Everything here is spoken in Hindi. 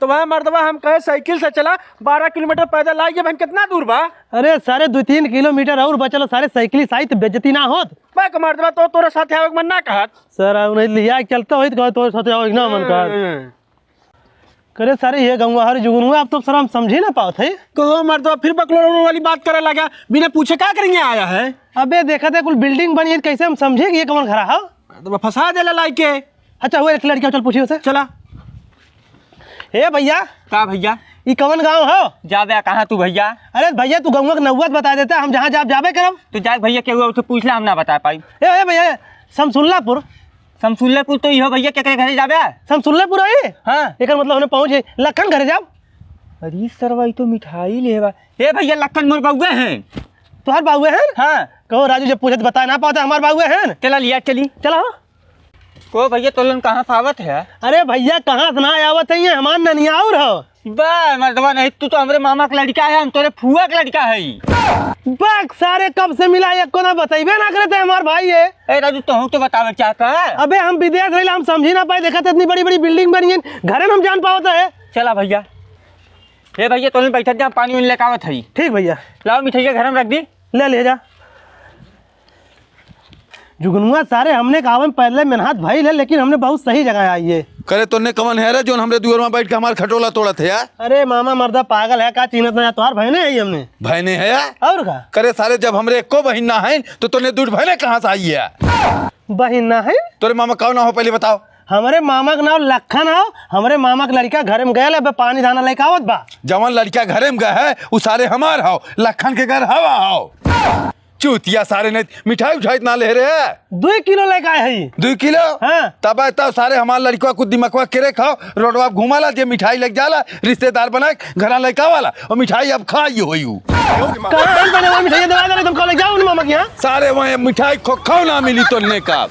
तो वह मर्दवा हम कहे साइकिल से चला 12 किलोमीटर पैदल आइए बहन कितना दूर बा। अरे सारे 2-3 किलोमीटर और बचल सारे साइकिल साई तो बेइज्जती ना होत। मैं मर्दवा तो तोरे साथ आवे मन ना कहत सर उन्हें लिया चलता होइत कहो तोरे साथ आओ ना मन कर करे सारे ये गंगा हर जुगन हुआ। अब तो सर हम समझी ना पाओ थे कहो मर्दवा फिर बकलोड़ वाली बात करे लगा बिना पूछे क्या करेंगे आया है। अबे देखा था कुल बिल्डिंग बनी है कैसे हम समझे कि ये कौन खड़ा है। मर्दवा फंसा दे लाइक के। अच्छा वो एक लड़की चल पूछिए उसे। चला हे भैया का भैया ये कौन गाँव हो जाबे कहाँ तू भैया। अरे भैया तू गंगा नौवत बता देता हम जहाँ जाबे करब तो जाए भैया क्या हुआ उसे पूछ ला हम ना बता पाई। ए भैया समसुल्लापुर समसुल्लापुर तो इहो भैया क्या घरे जाबे। समसुल्लापुर है हाँ एक मतलब हमने पहुँचे लखन घरे जाओ। अरे सरवाई तो मिठाई लेवा ए भैया लखन मोर बउए हैं। तुम्हार बाबुए हैं। हाँ कहो राजू जब पूछे तो बता ना पाता हमारे बाबुए हैं। चला लिया चली चलो को भैया तोलन कहाँ फावत है। अरे भैया कहाँ से ना आवत है हमार ननिया और हो बा मर्दवा नहीं तू तो हमरे मामा का लड़का है हम तोरे फुआ का लड़का है। बक सारे कब से मिला एक को ना बताइबे ना करे थे हमार भाई है। ए राजू तो बतावे चाहता है। अबे हम विदेश रहे हम समझी ना पाए देखा था इतनी बड़ी बड़ी बिल्डिंग बनी है घरे में हम जान पावत है। चला भैया हे भैया तोलन बैठा जा पानी उन लेके आवत है। ठीक भैया लाओ मिठाई घर में रख दी ले जा जुगनुआ सारे हमने कहा पहले मेहनत भाई ले लेकिन हमने बहुत सही जगह आई है। करे तो कमन है रे जो हमरे दुआर में बैठ के हमार खटोला तोड़त है यार। अरे मामा मर्दा पागल है का चीनत ना तुम्हार भाई ने आई हमने बहने है यार और का करे सारे जब हमरे एको बहिन ना है तो तोने दूध बहने कहाँ से आई है। बहिन ना है तोरे मामा कौन हो पहले बताओ। हमारे मामा का नाम लखन हो हमारे मामा का लड़का घर में गया पानी दाना लेके आवत बा। जवान लड़का घरे में गए है वो सारे हमार हो लखन के घर हवा हो चूतिया सारे ने मिठाई उठाई ना ले रहे 2 किलो लेके आए है 2 किलो। हाँ। तब सारे हमार लड़का कुछ दिमकवा केरे खाओ रोडवा घुमाला जे मिठाई लग जाला रिश्तेदार बना घर लेके वाला और मिठाई अब खाई हुई कहाँ बने मिठाई दवा तुम कॉलेज जाओ मामा के यहाँ सारे वहाँ मिठाई खाओ ना मिली तो का